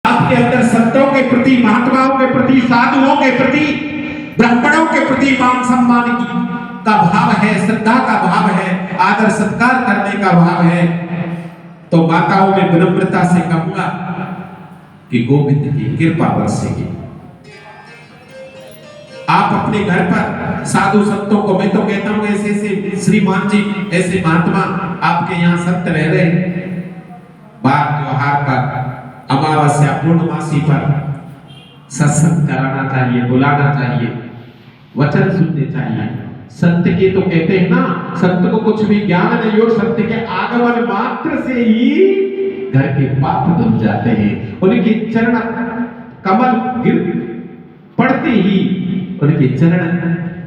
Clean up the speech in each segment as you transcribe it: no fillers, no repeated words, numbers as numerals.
आपके अंदर संतों के प्रति, महात्माओं के प्रति, साधुओं के प्रति, ब्राह्मणों के प्रति मान सम्मान का भाव है, श्रद्धा का भाव है, आदर सत्कार करने का भाव है, तो माताओं में विनम्रता से कहूंगा कि गोविंद की कृपा बरसेगी। आप अपने घर पर साधु संतों को, मैं तो कहता हूं ऐसे ऐसे श्रीमान जी, ऐसे महात्मा आपके यहाँ संत रह रहे, बार त्योहार पर, अमावस्या पूर्णमासी पर सत्संग कराना चाहिए, बुलाना चाहिए, वचन सुनने चाहिए। संत के तो कहते हैं ना, संत को कुछ भी ज्ञान नहीं हो, संत के आगमन मात्र से ही घर के पाप धुल जाते हैं। उनके चरण कमल गिर पड़ते ही उनके चरण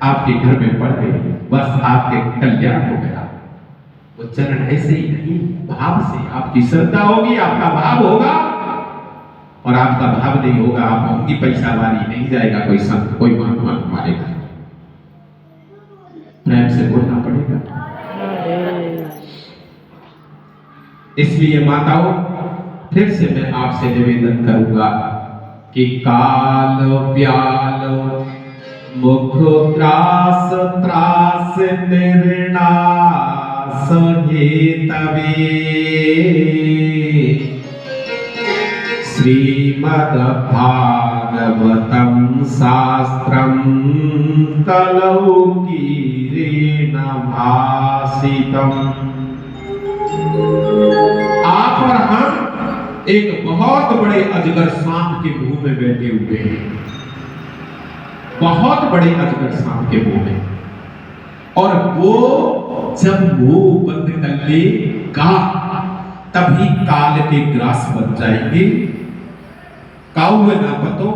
आपके घर में पड़ गए, बस आपके कल्याण हो गया। वो चरण ऐसे ही नहीं, भाव से आपकी श्रद्धा होगी, आपका भाव होगा, और आपका भाव नहीं होगा, आप अपनी पैसा वाली नहीं जाएगा कोई संत, कोई महात्मा तुम्हारे घर। प्रेम से बोलना पड़ेगा। इसलिए माताओं, फिर से मैं आपसे निवेदन करूंगा कि काल प्याल मुख त्रास त्रास निर्नाश हेतवे श्रीमद् भागवतम शास्त्रम कलौ कीरेण भासितम। आप और हम एक बहुत बड़े अजगर सांप के मुंह में बैठे हुए हैं, बहुत बड़े अजगर सांप के मुंह में, और वो जब मुंह बंद कर लेगा तभी काल के ग्रास बन जाएंगे। काऊ ना पतो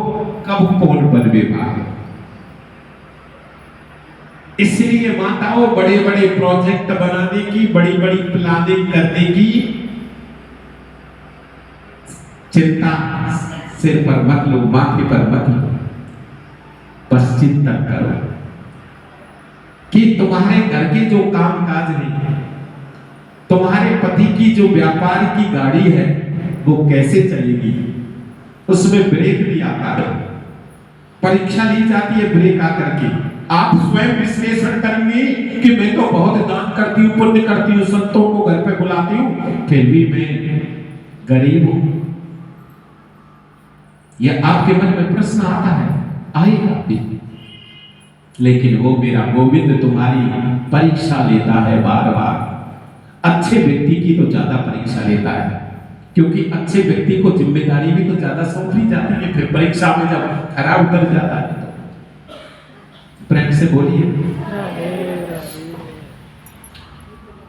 कब कौन बनवे भागे। इसलिए माताओं, बड़े बड़े प्रोजेक्ट बनाने की, बड़ी बड़ी प्लानिंग करने की चिंता सिर पर मत लो, माथे पर मत लो, बस चिंतन करो कि तुम्हारे घर के जो काम काज नहीं, तुम्हारे पति की जो व्यापार की गाड़ी है वो कैसे चलेगी, उसमें ब्रेक भी आता है, परीक्षा ली जाती है ब्रेक आकर के। आप स्वयं विश्लेषण करेंगे कि मैं तो बहुत दान करती हूँ, पुण्य करती हूँ, संतों को घर पे बुलाती हूँ, फिर भी मैं गरीब हूं। यह आपके मन में प्रश्न आता है, आएगा भी, लेकिन वो मेरा गोविंद तुम्हारी परीक्षा लेता है बार बार। अच्छे व्यक्ति की तो ज्यादा परीक्षा लेता है, क्योंकि अच्छे व्यक्ति को जिम्मेदारी भी तो ज्यादा सौंपी जाती है, फिर परीक्षा में जब खराब उतर जाता है तो। प्रेम से बोलिए।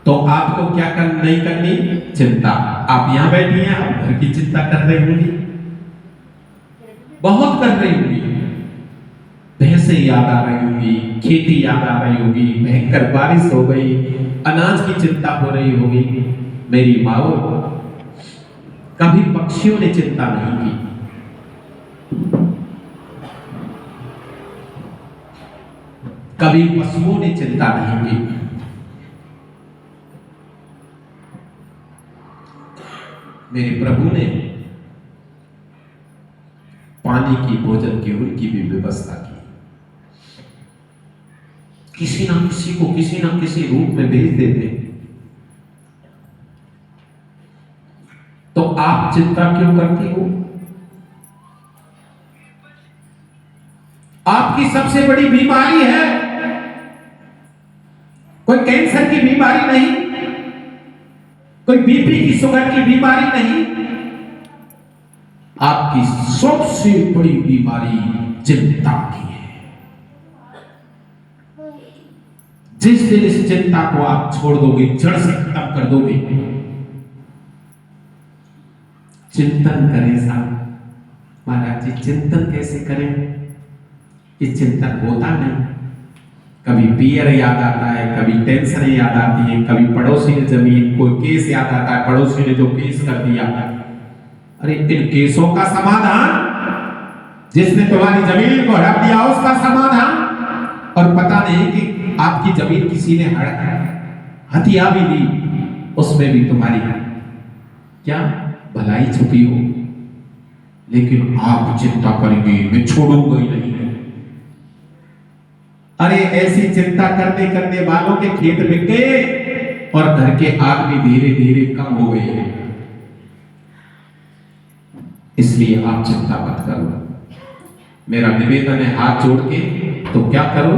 तो आपको क्या नहीं करनी चिंता। आप यहां बैठी हैं, आप घर की चिंता कर रही होंगी, बहुत कर रही होंगी, भैंसे याद आ रही होंगी, खेती याद आ रही होगी, भयंकर बारिश हो गई, अनाज की चिंता हो रही होगी। मेरी माओ, कभी पक्षियों ने चिंता नहीं की, कभी पशुओं ने चिंता नहीं की, मेरे प्रभु ने पानी की, भोजन की, उनकी भी व्यवस्था की। किसी ना किसी को किसी ना किसी रूप में भेज देते। तो आप चिंता क्यों करती हो? आपकी सबसे बड़ी बीमारी है, कोई कैंसर की बीमारी नहीं, कोई बीपी की, शुगर की बीमारी नहीं, आपकी सबसे बड़ी बीमारी चिंता की है। जिस दिन इस चिंता को आप छोड़ दोगे, जड़ से खत्म कर दोगे, चिंतन करें साहब। महाराज जी, चिंतन कैसे करें? ये चिंतन होता नहीं। कभी पियर याद आता है, कभी टेंशन याद आती है, कभी पड़ोसी ने जमीन, कोई केस याद आता है, पड़ोसी ने जो केस कर दिया। अरे इन केसों का समाधान, जिसने तुम्हारी जमीन को हड़प दिया उसका समाधान, और पता नहीं कि आपकी जमीन किसी ने हथिया भी दी, उसमें भी तुम्हारी क्या भलाई छुपी हो। लेकिन आप चिंता करेंगे, मैं छोड़ूंगा ही नहीं। अरे ऐसी चिंता करने करने वालों के खेत बिक गए और घर के आदमी धीरे धीरे कम हो गए। इसलिए आप चिंता मत करो। मेरा निवेदन है हाथ जोड़ के, तो क्या करो,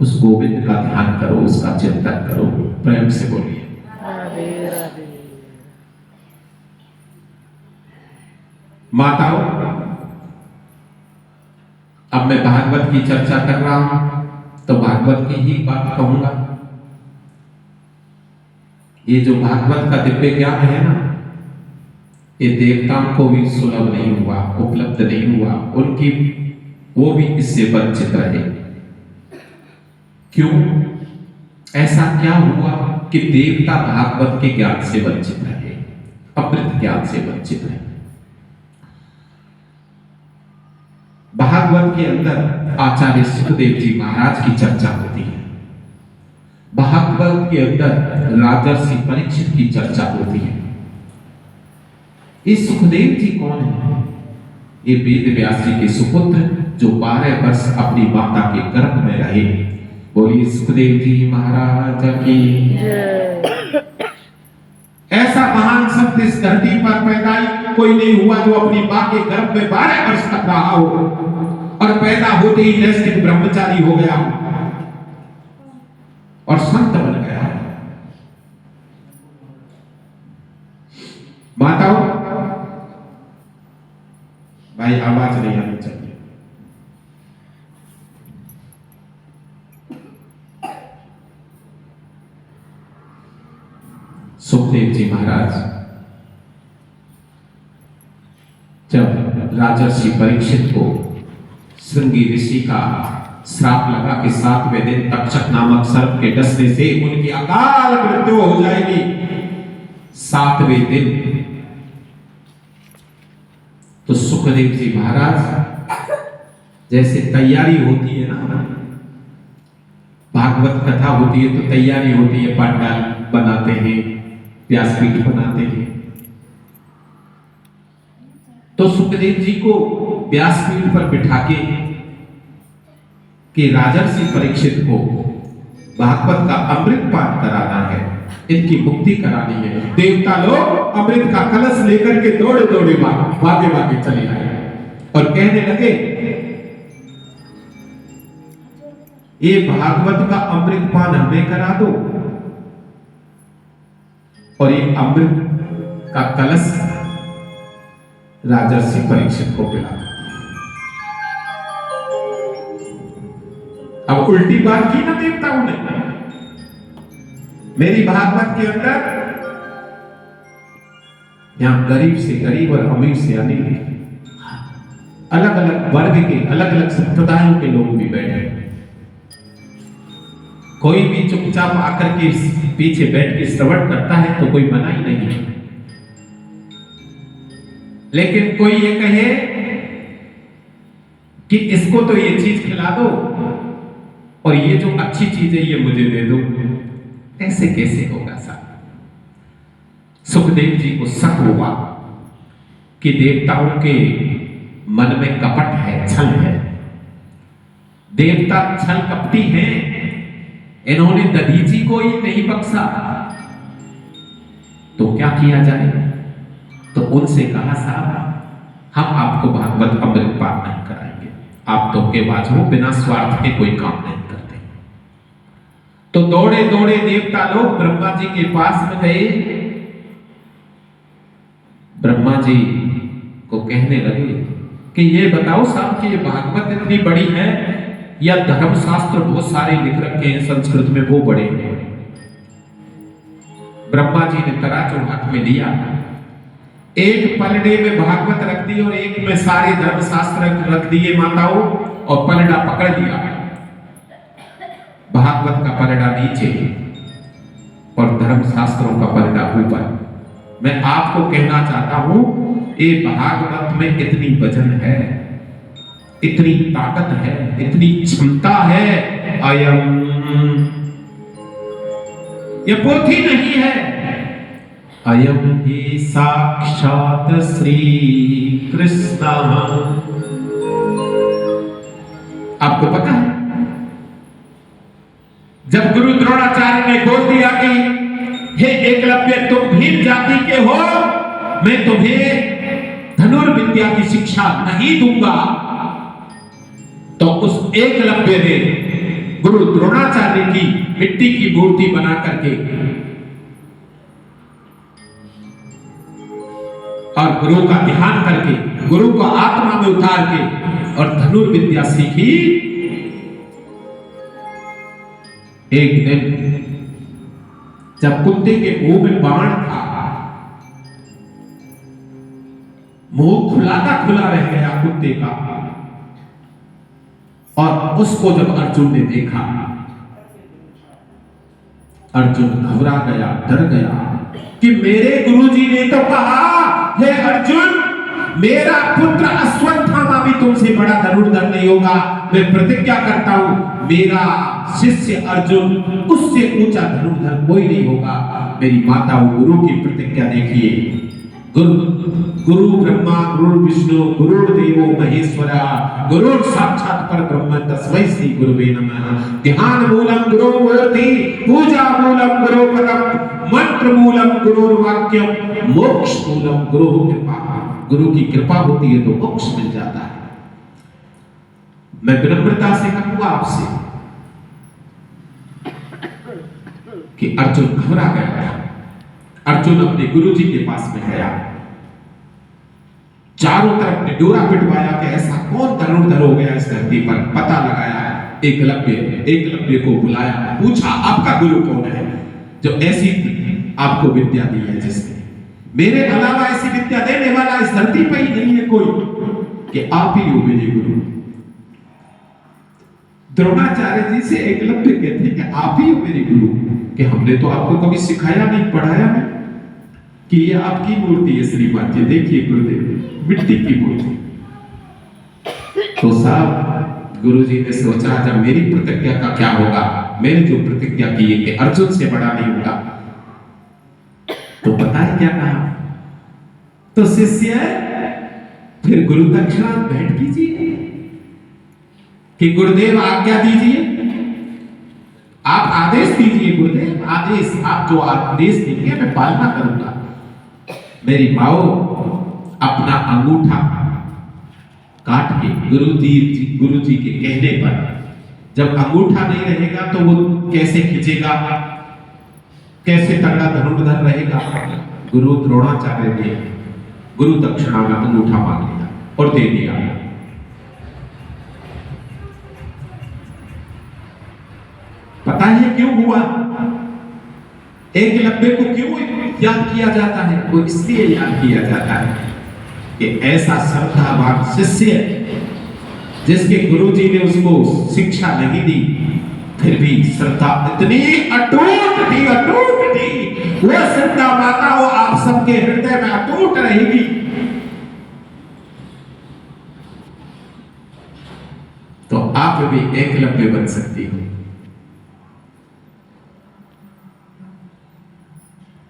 उस गोविंद का ध्यान करो, उसका चिंतन करो। प्रेम से बोलिए माताओं। अब मैं भागवत की चर्चा कर रहा हूं तो भागवत की ही बात कहूंगा। ये जो भागवत का दिव्य ज्ञान है ना, ये देवताओं को भी सुलभ नहीं हुआ, उपलब्ध नहीं हुआ, उनकी वो भी इससे वंचित रहे। क्यों? ऐसा क्या हुआ कि देवता भागवत के ज्ञान से वंचित रहे, अमृत ज्ञान से वंचित रहे? भागवत के अंदर आचार्य सुखदेव जी महाराज की चर्चा होती है। भागवत के अंदर राजर्षि परीक्षित की चर्चा होती है। ये सुखदेव जी कौन है? ये वेद व्यास जी के सुपुत्र, जो 12 वर्ष अपनी माता के गर्भ में रहे। बोलिए सुखदेव जी महाराज की। ऐसा महान संत इस धरती पर पैदा कोई नहीं हुआ जो अपनी मां के गर्भ में 12 वर्ष तक रहा हो और पैदा होते ही नैष्ठिक ब्रह्मचारी हो गया और संत बन गया। माताओं, भाई आवाज नहीं आनी चाहिए। सुखदेव जी महाराज जब राजर्षि परीक्षित को श्रृंगी ऋषि का श्राप लगा कि 7वें दिन तक्षक नामक सर्प के डसने से उनकी अकाल मृत्यु हो जाएगी, 7वें दिन, तो सुखदेव जी महाराज जैसे तैयारी होती है ना, भागवत कथा होती है तो तैयारी होती है, पंडाल बनाते हैं, व्यासपीठ बनाते हैं। तो सुखदेव जी को व्यासपीठ पर बिठा के कि राजर्षि परीक्षित को भागवत का अमृत पान कराना है, इनकी मुक्ति करानी है। देवता लोग अमृत का कलश लेकर के दौड़े दौड़े भागे भागे चले आए और कहने लगे, ये भागवत का अमृत पान हमें करा दो और ये अमृत का कलश राजर्षि परीक्षित को पिला दो। अब उल्टी बात की ना देवताओं ने। मेरी भागवत के अंदर यहां गरीब से गरीब और अमीर से अमीर, अलग अलग वर्ग के, अलग अलग संप्रदायों के लोग भी बैठे। कोई भी चुपचाप आकर के पीछे बैठ के श्रवण करता है तो कोई मना ही नहीं। लेकिन कोई ये कहे कि इसको तो ये चीज खिला दो और ये जो अच्छी चीज है ये मुझे दे दो, ऐसे कैसे होगा साहब? सुखदेव जी को शक हुआ कि देवताओं के मन में कपट है, छल है। देवता छल कपटी हैं, इन्होंने दधीची को ही नहीं बख्शा, तो क्या किया जाए? तो उनसे कहा, साहब हम आपको भागवत अमृत पान नहीं कराएंगे, आप धोखेबाज हो, बिना स्वार्थ के कोई काम नहीं करते। तो दौड़े दौड़े देवता लोग ब्रह्मा जी के पास में गए। ब्रह्मा जी को कहने लगे कि ये बताओ साहब कि ये भागवत इतनी बड़ी है या धर्मशास्त्र बहुत सारे लिख रखे हैं संस्कृत में वो बड़े हैं? ब्रह्मा जी ने तराजू हाथ में लिया, एक पलड़े में भागवत रख दी और एक में सारे धर्मशास्त्र रख दिए माताओं, और पलड़ा पकड़ लिया। भागवत का पलड़ा नीचे और धर्मशास्त्रों का पलड़ा ऊपर। मैं आपको कहना चाहता हूं, ये भागवत में इतनी वजन है, इतनी ताकत है, इतनी क्षमता है। अयम ये पोथी नहीं है, अयम ही साक्षात श्री कृष्ण। आपको पता है जब गुरु द्रोणाचार्य ने बोल दिया कि हे एकलव्य तुम भीम जाति के हो, मैं तुम्हें धनुर्विद्या की शिक्षा नहीं दूंगा, तो उस एकलव्य ने गुरु द्रोणाचार्य की मिट्टी की मूर्ति बना करके और गुरु का ध्यान करके, गुरु को आत्मा में उतार के और धनुर्विद्या सीखी। एक दिन जब कुत्ते के मुंह में बाण था, मुंह खुला रह गया कुत्ते का, और उसको जब अर्जुन ने देखा, अर्जुन घबरा गया, डर गया कि मेरे गुरुजी ने तो कहा, हे अर्जुन मेरा पुत्र अश्वत्थामा भी तुमसे बड़ा धनुर्धर नहीं होगा। मैं प्रतिज्ञा करता हूं मेरा शिष्य अर्जुन उससे ऊंचा धनुर्धर कोई नहीं होगा। मेरी माता और गुरु की प्रतिज्ञा देखिए। गुरु ब्रह्मा गुरु विष्णु गुरुर्देवो महेश्वरा गुरु साक्षात परब्रह्म तस्मै श्री गुरुवे नमः। ध्यान मूलम गुरु मूर्ति पूजा मूलम गुरु पदम मंत्र मूलम गुरु वाक्यम मोक्ष मूलम गुरु कृपा। गुरु की कृपा होती है तो मोक्ष मिल जाता है। मैं विनम्रता से कहूंगा आपसे कि अर्जुन घबरा गया था। अर्जुन अपने गुरुजी के पास में गया, चारों तरफ डोरा पिटवाया कि ऐसा कौन धनुर्धर हो गया इस धरती पर, पता लगाया। एकलव्य को बुलाया, पूछा आपका गुरु कौन है जो ऐसी आपको विद्या दी है, जिसने मेरे अलावा ऐसी विद्या देने वाला इस धरती पर ही नहीं है कोई, कि आप ही हो मेरे गुरु। द्रोणाचार्य जी से एकलव्य कहते कि आप ही हो मेरे गुरु, कि हमने तो आपको कभी सिखाया नहीं, पढ़ाया नहीं कि ये आपकी मूर्ति है श्रीमान जी, देखिए गुरुदेव मिट्टी की मूर्ति। तो साहब गुरुजी ने सोचा जब मेरी प्रतिज्ञा का क्या होगा, मैंने जो प्रतिज्ञा की है कि अर्जुन से बड़ा नहीं होगा, तो पता है क्या कहा, तो शिष्य फिर गुरु दक्षिणा भेंट कीजिए कि गुरुदेव आज्ञा दीजिए, आप आदेश दीजिए गुरुदेव, आदेश आप जो आदेश देंगे मैं पालना करूंगा। मेरी माओ अपना अंगूठा काट के गुरु जी के कहने पर, जब अंगूठा नहीं रहेगा तो वो कैसे खींचेगा, कैसे तगड़ा धनुर्धर रहेगा। गुरु द्रोणाचार्य ने गुरु दक्षिणा में अंगूठा मांग लिया और दे दिया। पता है क्यों हुआ, एकलव्य को क्यों याद किया जाता है, वो इसलिए याद किया जाता है कि ऐसा श्रद्धावान शिष्य जिसके गुरुजी ने उसको शिक्षा नहीं दी, फिर भी श्रद्धा इतनी अटूट थी, वो श्रद्धा माता वो आप सबके हृदय में अटूट रहेगी। तो आप भी एकलव्य बन सकती हो।